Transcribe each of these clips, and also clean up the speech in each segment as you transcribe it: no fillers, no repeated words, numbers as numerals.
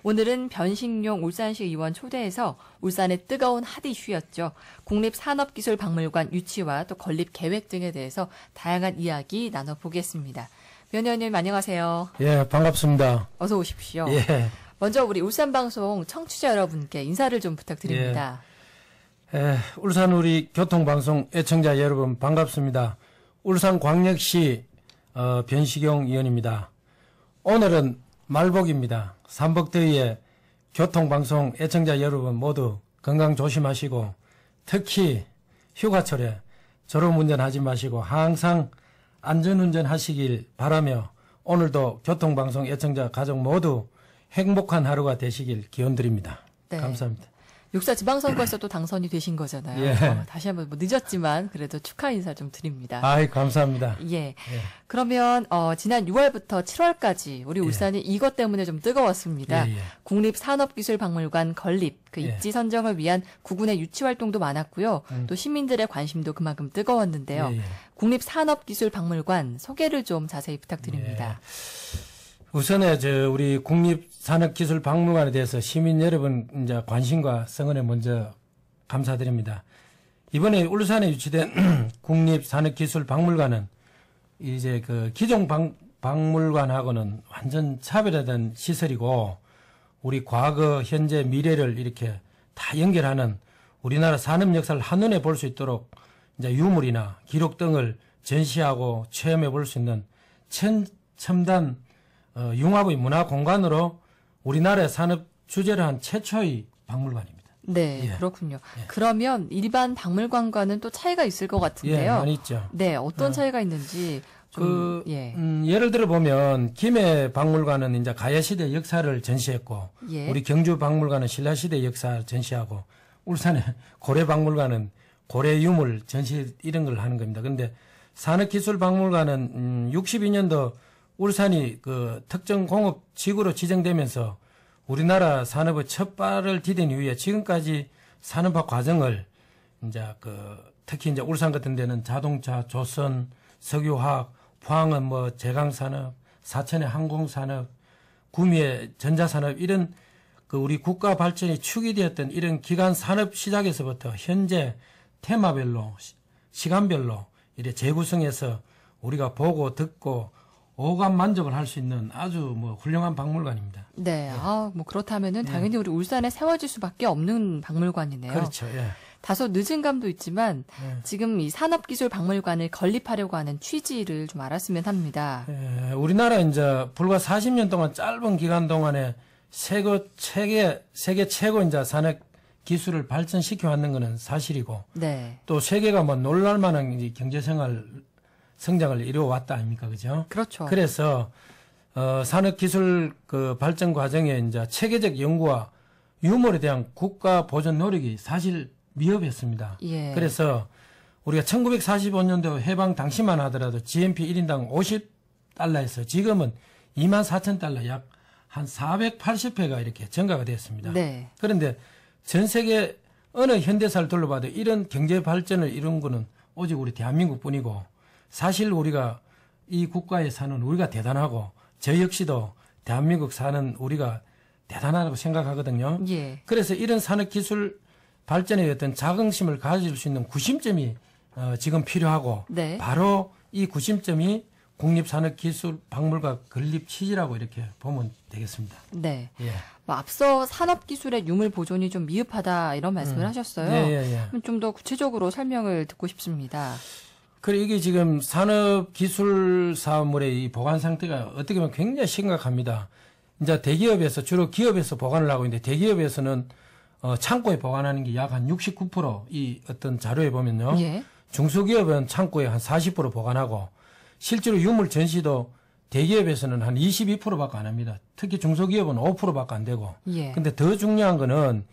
오늘은 변식용 울산시 의원 초대해서 울산의 뜨거운 핫 이슈였죠. 국립산업기술박물관 유치와 또 건립 계획 등에 대해서 다양한 이야기 나눠보겠습니다. 면 의원님 안녕하세요. 예, 반갑습니다. 어서 오십시오. 예. 먼저 우리 울산방송 청취자 여러분께 인사를 좀 부탁드립니다. 울산 우리 교통방송 애청자 여러분 반갑습니다. 울산광역시 변식용 의원입니다. 오늘은 말복입니다. 삼복더위에 교통방송 애청자 여러분 모두 건강 조심하시고 특히 휴가철에 졸음운전하지 마시고 항상 안전운전 하시길 바라며 오늘도 교통방송 애청자 가족 모두 행복한 하루가 되시길 기원드립니다. 네. 감사합니다. 육사 지방선거에서 또 당선이 되신 거잖아요. 예. 다시 한번 늦었지만 그래도 축하 인사 좀 드립니다. 아이, 감사합니다. 예. 그러면 지난 6월부터 7월까지 우리 울산이 이것 때문에 좀 뜨거웠습니다. 국립산업기술박물관 건립, 그 입지 선정을 위한 구군의 유치 활동도 많았고요. 또 시민들의 관심도 그만큼 뜨거웠는데요. 국립산업기술박물관 소개를 좀 자세히 부탁드립니다. 우선에 우리 국립산업기술박물관에 대해서 시민 여러분 이제 관심과 성원에 먼저 감사드립니다. 이번에 울산에 유치된 국립산업기술박물관은 이제 그 기존 박물관하고는 완전 차별화된 시설이고 우리 과거, 현재, 미래를 이렇게 다 연결하는 우리나라 산업 역사를 한눈에 볼 수 있도록 이제 유물이나 기록 등을 전시하고 체험해 볼 수 있는 첨단 융합의 문화 공간으로 우리나라의 산업 주제를 한 최초의 박물관입니다. 네, 그렇군요. 그러면 일반 박물관과는 또 차이가 있을 것 같은데요. 많이 있죠. 네, 어떤 차이가 있는지 좀, 예를 들어 보면 김해 박물관은 이제 가야시대 역사를 전시했고 우리 경주 박물관은 신라시대 역사를 전시하고 울산의 고려 박물관은 고려 유물 전시 이런 걸 하는 겁니다. 그런데 산업기술박물관은 62년도 울산이 그 특정 공업 지구로 지정되면서 우리나라 산업의 첫 발을 디딘 이후에 지금까지 산업화 과정을 이제 특히 이제 울산 같은 데는 자동차, 조선, 석유화학, 포항은 뭐 제강산업, 사천의 항공산업, 구미의 전자산업 이런 그 우리 국가 발전이 축이 되었던 이런 기간 산업 시작에서부터 현재 테마별로 시간별로 이렇게 재구성해서 우리가 보고 듣고 오감 만족을 할 수 있는 아주 뭐 훌륭한 박물관입니다. 네, 뭐 그렇다면은 당연히 우리 울산에 세워질 수밖에 없는 박물관이네요. 그렇죠. 다소 늦은 감도 있지만 지금 이 산업기술박물관을 건립하려고 하는 취지를 좀 알았으면 합니다. 우리나라 이제 불과 40년 동안 짧은 기간 동안에 세계 최고 이제 산업 기술을 발전시켜 왔는 것은 사실이고, 또 세계가 뭐 놀랄만한 성장을 이루어왔다 아닙니까, 그죠? 그렇죠. 그래서 산업기술 그 발전 과정에 이제 체계적 연구와 유물에 대한 국가 보존 노력이 사실 미흡했습니다. 그래서 우리가 1945년도 해방 당시만 하더라도 GNP 1인당 50달러에서 지금은 24,000달러 약 한 480회가 이렇게 증가가 됐습니다. 그런데 전 세계 어느 현대사를 둘러봐도 이런 경제 발전을 이룬 거는 오직 우리 대한민국뿐이고 사실 우리가 이 국가에 사는 우리가 대단하고 저 역시도 대한민국 사는 우리가 대단하다고 생각하거든요. 그래서 이런 산업기술 발전에 어떤 자긍심을 가질 수 있는 구심점이 지금 필요하고 바로 이 구심점이 국립산업기술박물관 건립 취지라고 이렇게 보면 되겠습니다. 네. 뭐 앞서 산업기술의 유물 보존이 좀 미흡하다 이런 말씀을 하셨어요. 좀 더 구체적으로 설명을 듣고 싶습니다. 그리고 이게 지금 산업기술 사물의 이 보관 상태가 어떻게 보면 굉장히 심각합니다. 이제 대기업에서 주로 기업에서 보관을 하고 있는데 대기업에서는 창고에 보관하는 게 약 한 69% 이 어떤 자료에 보면요. 중소기업은 창고에 한 40% 보관하고 실제로 유물 전시도 대기업에서는 한 22%밖에 안 합니다. 특히 중소기업은 5%밖에 안 되고. 근데 더 중요한 거는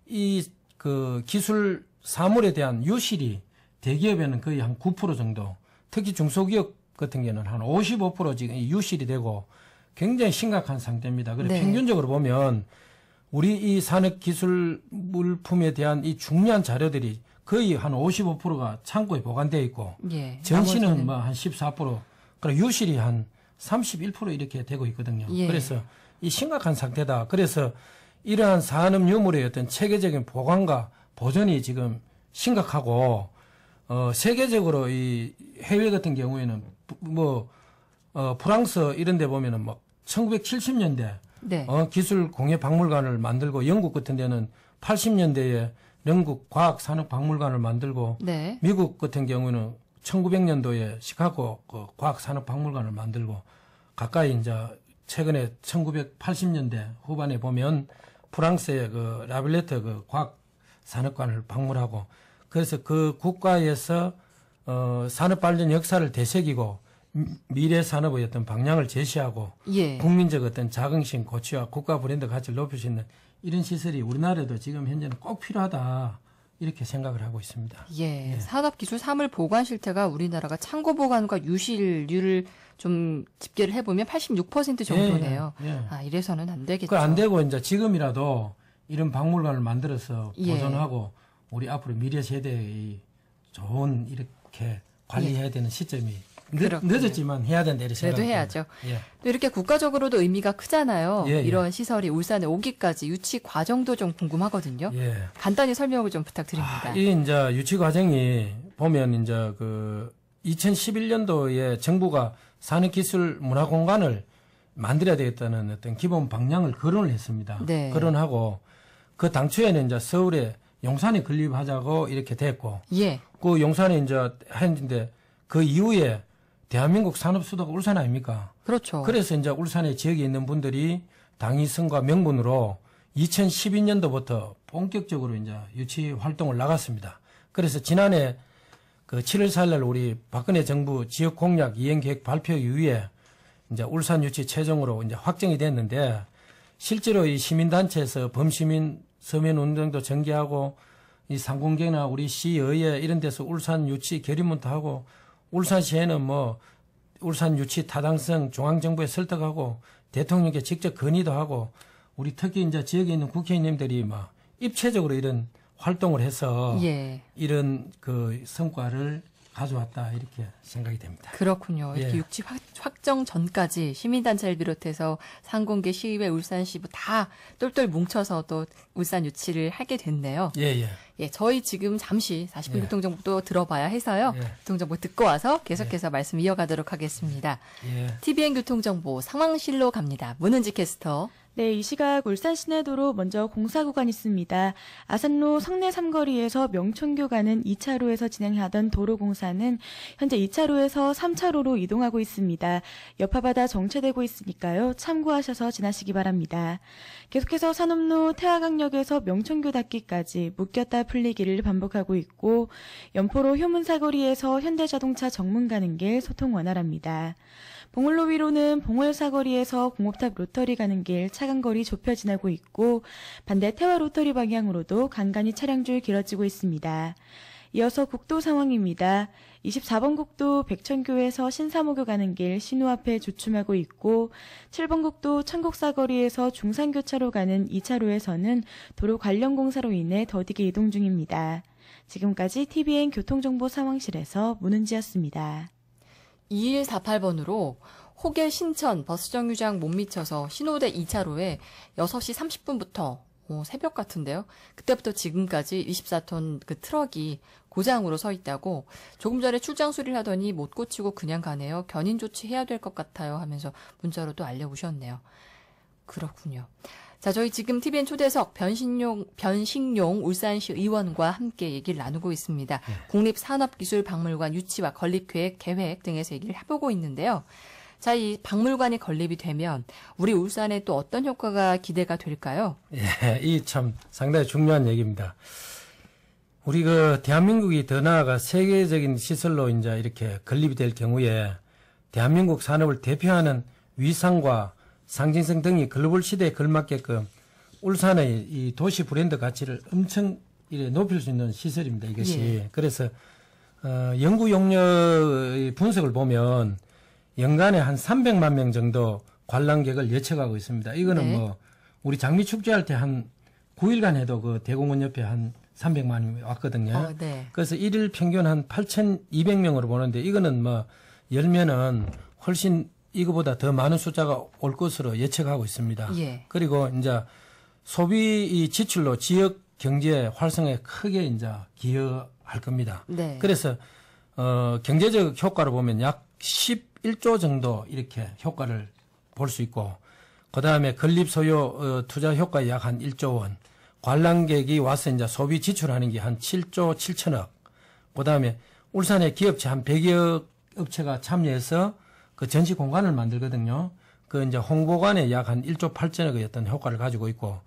이 그 기술 사물에 대한 유실이 대기업에는 거의 한 9% 정도, 특히 중소기업 같은 경우는 한 55% 지금 유실이 되고 굉장히 심각한 상태입니다. 그래서 평균적으로 보면 우리 이 산업기술 물품에 대한 이 중요한 자료들이 거의 한 55%가 창고에 보관되어 있고 전시는 뭐 한 14%, 그리고 유실이 한 31% 이렇게 되고 있거든요. 그래서 이 심각한 상태다. 그래서 이러한 산업 유물의 어떤 체계적인 보관과 보존이 지금 심각하고 세계적으로 이 해외 같은 경우에는 프랑스 이런 데 보면은 막 1970년대 네. 기술 공예 박물관을 만들고 영국 같은 데는 80년대에 영국 과학산업박물관을 만들고 네. 미국 같은 경우는 1900년도에 시카고 그 과학산업박물관을 만들고 가까이 이제 최근에 1980년대 후반에 보면 프랑스의 그 라빌레트 그 과학산업관을 방문하고 그래서 그 국가에서 산업발전 역사를 되새기고 미래 산업의 어떤 방향을 제시하고 예. 국민적 어떤 자긍심 고취와 국가 브랜드 가치를 높일 수 있는 이런 시설이 우리나라에도 지금 현재는 꼭 필요하다 이렇게 생각을 하고 있습니다. 예. 산업기술 사물 보관 실태가 우리나라가 창고 보관과 유실률을 좀 집계를 해보면 86% 정도네요. 아, 이래서는 안 되겠죠. 안 되고 이제 지금이라도 이런 박물관을 만들어서 보존하고 우리 앞으로 미래 세대의 좋은 이렇게 관리해야 되는 시점이 늦었지만 해야 된다 이렇게 그래도 생각합니다. 해야죠. 또 이렇게 국가적으로도 의미가 크잖아요. 이런 시설이 울산에 오기까지 유치 과정도 좀 궁금하거든요. 간단히 설명을 좀 부탁드립니다. 이 이제 유치 과정이 보면 이제 그 2011년도에 정부가 산업기술문화공간을 만들어야 되겠다는 어떤 기본 방향을 거론을 했습니다. 네. 거론하고 그 당초에는 이제 서울에 용산에 건립하자고 이렇게 됐고, 그 용산에 이제 했는데 그 이후에 대한민국 산업 수도가 울산 아닙니까? 그렇죠. 그래서 이제 울산의 지역에 있는 분들이 당위성과 명분으로 2012년도부터 본격적으로 이제 유치 활동을 나갔습니다. 그래서 지난해 그 7월 4일 우리 박근혜 정부 지역 공약 이행 계획 발표 이후에 이제 울산 유치 최종으로 이제 확정이 됐는데 실제로 이 시민단체에서 범시민 서면 운동도 전개하고 이 상공계나 우리 시의회 이런 데서 울산 유치 결의문도 하고 울산시에는 울산 유치 타당성 중앙정부에 설득하고 대통령께 직접 건의도 하고 우리 특히 이제 지역에 있는 국회의원님들이 입체적으로 이런 활동을 해서 이런 그 성과를 가져왔다 이렇게 생각이 됩니다. 그렇군요. 이렇게 유치 확정 전까지 시민단체를 비롯해서 상공계, 시의회, 울산시부 다 똘똘 뭉쳐서 또 울산 유치를 하게 됐네요. 저희 지금 잠시 40분 교통정보도 들어봐야 해서요. 교통정보 듣고 와서 계속해서 말씀 이어가도록 하겠습니다. TVN 교통정보 상황실로 갑니다. 문은지 캐스터. 네, 이 시각 울산 시내도로 먼저 공사 구간 있습니다. 아산로 성내 삼거리에서 명촌교 가는 2차로에서 진행하던 도로 공사는 현재 2차로에서 3차로로 이동하고 있습니다. 여파바다 정체되고 있으니까요. 참고하셔서 지나시기 바랍니다. 계속해서 산업로 태화강역에서 명촌교 닿기까지 묶였다 풀리기를 반복하고 있고 연포로 효문사거리에서 현대자동차 정문 가는 길 소통 원활합니다. 봉울로 위로는 봉월사거리에서 공업탑 로터리 가는 길 차간거리 좁혀 지나고 있고 반대 태화 로터리 방향으로도 간간히 차량줄 길어지고 있습니다. 이어서 국도 상황입니다. 24번 국도 백천교에서 신사모교 가는 길 신호 앞에 주춤하고 있고 7번 국도 천곡사거리에서 중산교차로 가는 2차로에서는 도로 관련 공사로 인해 더디게 이동 중입니다. 지금까지 TVN 교통정보 상황실에서 문은지였습니다. 2148번으로 호계 신천 버스 정류장 못 미쳐서 신호대 2차로에 6시 30분부터 새벽 같은데요. 그때부터 지금까지 24톤 그 트럭이 고장으로 서 있다고 조금 전에 출장 수리를 하더니 못 고치고 그냥 가네요. 견인 조치해야 될 것 같아요 하면서 문자로 또 알려오셨네요. 그렇군요. 자, 저희 지금 TVN 초대석 변식용 울산시 의원과 함께 얘기를 나누고 있습니다. 국립산업기술박물관 유치와 건립계획, 계획 등에서 얘기를 해보고 있는데요. 자, 이 박물관이 건립이 되면 우리 울산에 또 어떤 효과가 기대가 될까요? 이 참 상당히 중요한 얘기입니다. 우리 대한민국이 더 나아가 세계적인 시설로 이제 이렇게 건립이 될 경우에 대한민국 산업을 대표하는 위상과 상징성 등이 글로벌 시대에 걸맞게끔 울산의 이 도시 브랜드 가치를 엄청 높일 수 있는 시설입니다. 이것이. 그래서 연구 용역의 분석을 보면 연간에 한 300만 명 정도 관람객을 예측하고 있습니다. 이거는 우리 장미 축제할 때 한 9일간 해도 그 대공원 옆에 한 300만이 왔거든요. 그래서 1일 평균 한 8,200명으로 보는데 이거는 열면은 훨씬 이거보다 더 많은 숫자가 올 것으로 예측하고 있습니다. 예. 그리고 이제 소비 이 지출로 지역 경제 활성화에 크게 이제 기여할 겁니다. 네. 그래서 경제적 효과로 보면 약 11조 정도 이렇게 효과를 볼 수 있고, 그 다음에 건립 소요 투자 효과 약 한 1조 원, 관람객이 와서 이제 소비 지출하는 게 한 7조 7천억, 그 다음에 울산의 기업체 한 100여 업체가 참여해서 그 전시 공간을 만들거든요. 그 이제 홍보관에 약 한 1조 8천억의 어떤 효과를 가지고 있고,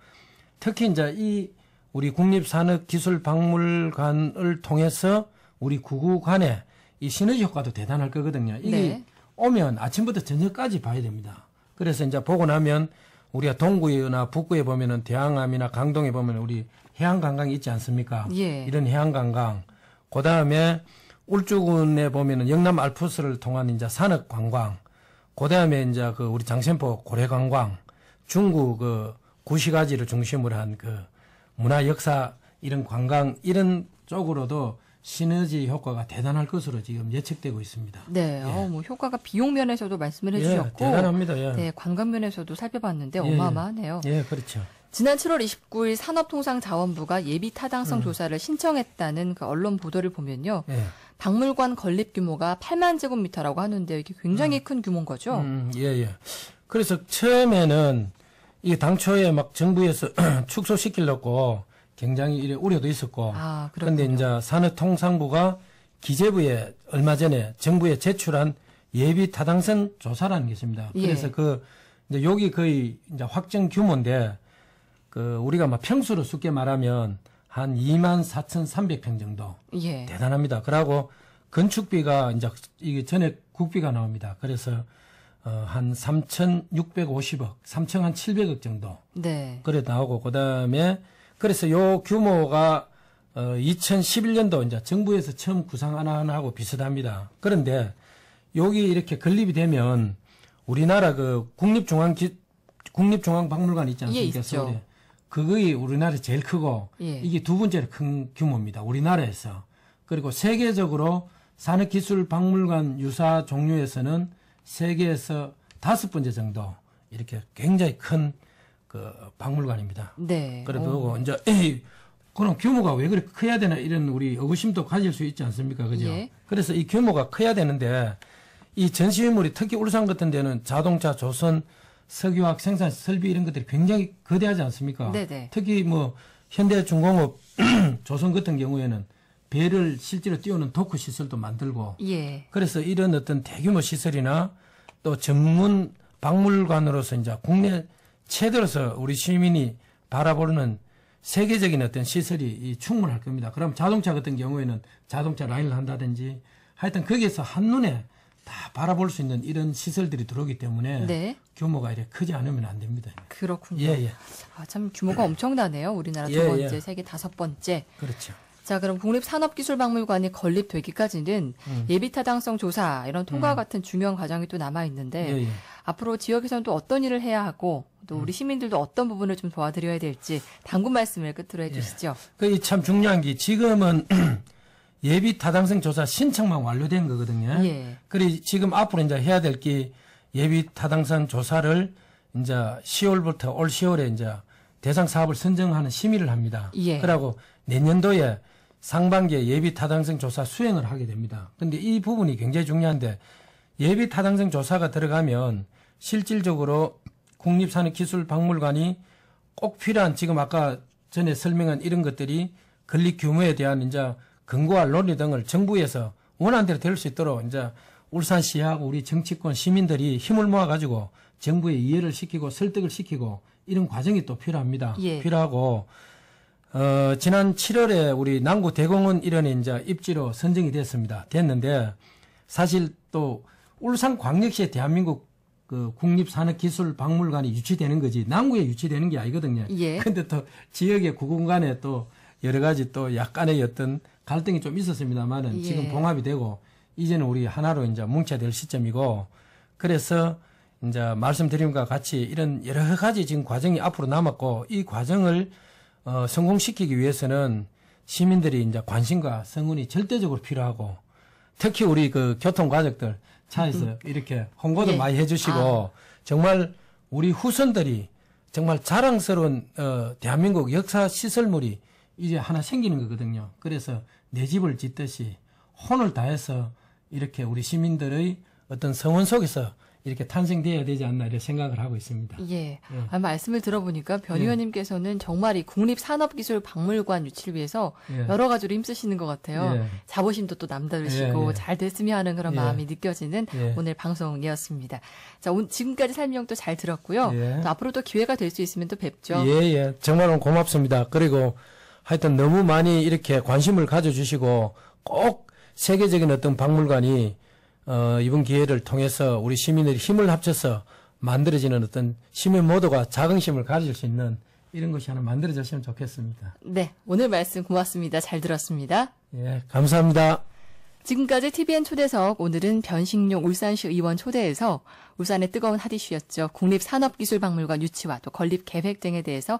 특히 이제 이 우리 국립산업기술박물관을 통해서 우리 구구 간에 이 시너지 효과도 대단할 거거든요. 이게 네. 오면 아침부터 저녁까지 봐야 됩니다. 그래서 이제 보고 나면 우리가 동구나 북구에 보면은 대항암이나 강동에 보면 우리 해양관광이 있지 않습니까? 예. 이런 해양관광. 그 다음에 울주군에 보면은 영남 알프스를 통한 이제 산업관광. 그 다음에 이제 그 우리 장센포 고래관광. 중구 그 구시가지를 중심으로 한 그 문화 역사 이런 관광 이런 쪽으로도 시너지 효과가 대단할 것으로 지금 예측되고 있습니다. 네, 예. 뭐 효과가 비용 면에서도 말씀을 해주셨고, 예, 대단합니다. 예. 네, 관광 면에서도 살펴봤는데 어마어마하네요. 예, 그렇죠. 지난 7월 29일 산업통상자원부가 예비 타당성 조사를 신청했다는 그 언론 보도를 보면요, 예. 박물관 건립 규모가 8만 제곱미터라고 하는데 이게 굉장히 큰 규모인 거죠. 예. 그래서 처음에는 이 당초에 막 정부에서 축소시키려고 굉장히 이래 우려도 있었고, 그런데 이제 산업통상부가 기재부에 얼마 전에 정부에 제출한 예비 타당성 조사라는 게 있습니다. 그래서 이제 여기 거의 이제 확정 규모인데, 그 우리가 막 평수로 쉽게 말하면 한 24,300평 정도. 예. 대단합니다. 그러고 건축비가 이제 이게 전액 국비가 나옵니다. 그래서 한 3,650억, 3,700억 정도. 네. 그래 나오고, 그다음에 그래서 요 규모가 2011년도 이제 정부에서 처음 구상 하나 하고 비슷합니다. 그런데 여기 이렇게 건립이 되면 우리나라 그 국립중앙박물관 있지 않습니까? 예, 있죠. 그거이 우리나라에서 제일 크고, 예. 이게 두 번째로 큰 규모입니다. 우리나라에서. 그리고 세계적으로 산업기술박물관 유사 종류에서는 세계에서 5번째 정도 이렇게 굉장히 큰 그 박물관입니다. 네. 그래도 이제 그럼 규모가 왜 그렇게 커야 되나 이런 우리 의구심도 가질 수 있지 않습니까? 그죠? 예. 그래서 이 규모가 커야 되는데 이 전시유물이 특히 울산 같은 데는 자동차, 조선, 석유화학 생산 설비 이런 것들이 굉장히 거대하지 않습니까? 네네. 특히 뭐 현대중공업 조선 같은 경우에는 배를 실제로 띄우는 도크 시설도 만들고, 예. 그래서 이런 어떤 대규모 시설이나 또 전문 박물관으로서 이제 국내 최대로서 우리 시민이 바라보는 세계적인 어떤 시설이 충분할 겁니다. 그럼 자동차 같은 경우에는 자동차 라인을 한다든지 하여튼 거기에서 한눈에 다 바라볼 수 있는 이런 시설들이 들어오기 때문에 네. 규모가 이렇게 크지 않으면 안 됩니다. 그렇군요. 예. 참 규모가 엄청나네요. 우리나라 두 번째, 세계 5번째. 그렇죠. 자, 그럼 국립산업기술박물관이 건립되기까지는 예비타당성 조사 이런 통과 같은 중요한 과정이 또 남아 있는데 앞으로 지역에서는 또 어떤 일을 해야 하고 또 우리 시민들도 어떤 부분을 좀 도와드려야 될지 당군 말씀을 끝으로 해주시죠. 그게 참 중요한 게 지금은 예비타당성 조사 신청만 완료된 거거든요. 예. 그리고 지금 앞으로 이제 해야 될 게 예비타당성 조사를 이제 10월부터 올 10월에 이제 대상 사업을 선정하는 심의를 합니다. 예. 그러고 내년도에 상반기에 예비 타당성 조사 수행을 하게 됩니다. 근데 이 부분이 굉장히 중요한데 예비 타당성 조사가 들어가면 실질적으로 국립산업기술박물관이 꼭 필요한 지금 아까 전에 설명한 이런 것들이 건립 규모에 대한 이제 근거와 논리 등을 정부에서 원하는 대로 될 수 있도록 이제 울산시하고 우리 정치권 시민들이 힘을 모아가지고 정부에 이해를 시키고 설득을 시키고 이런 과정이 또 필요합니다. 예. 필요하고 지난 7월에 우리 남구 대공원 일원에 이제 입지로 선정이 됐는데 사실 또 울산광역시에 대한민국 그 국립산업기술박물관이 유치되는 거지 남구에 유치되는 게 아니거든요. 예. 근데 또 지역의 구군 간에 또 여러 가지 또 약간의 어떤 갈등이 좀 있었습니다만은 예. 지금 봉합이 되고 이제는 우리 하나로 이제 뭉쳐야 될 시점이고 그래서 이제 말씀드린 것과 같이 이런 여러 가지 지금 과정이 앞으로 남았고 이 과정을 성공시키기 위해서는 시민들이 이제 관심과 성원이 절대적으로 필요하고 특히 우리 그 교통가족들 차에서 이렇게 홍보도 많이 해주시고 정말 우리 후손들이 정말 자랑스러운 대한민국 역사 시설물이 이제 하나 생기는 거거든요. 그래서 내 집을 짓듯이 혼을 다해서 이렇게 우리 시민들의 어떤 성원 속에서 이렇게 탄생되어야 되지 않나 이렇게 생각을 하고 있습니다. 예. 말씀을 들어보니까 변 의원님께서는 정말 이 국립산업기술박물관 유치를 위해서 여러 가지로 힘쓰시는 것 같아요. 자부심도 또 남다르시고 잘 됐으면 하는 그런 마음이 느껴지는 오늘 방송이었습니다. 자, 지금까지 설명 또 잘 들었고요. 또 앞으로 또 기회가 될 수 있으면 또 뵙죠. 정말 고맙습니다. 그리고 하여튼 너무 많이 이렇게 관심을 가져주시고 꼭 세계적인 어떤 박물관이 이번 기회를 통해서 우리 시민들이 힘을 합쳐서 만들어지는 어떤 시민 모두가 자긍심을 가질 수 있는 이런 것이 하나 만들어졌으면 좋겠습니다. 네, 오늘 말씀 고맙습니다. 잘 들었습니다. 예, 감사합니다. 지금까지 TVN 초대석, 오늘은 변식용 울산시 의원 초대해서 울산의 뜨거운 핫이슈였죠. 국립산업기술박물관 유치와 또 건립 계획 등에 대해서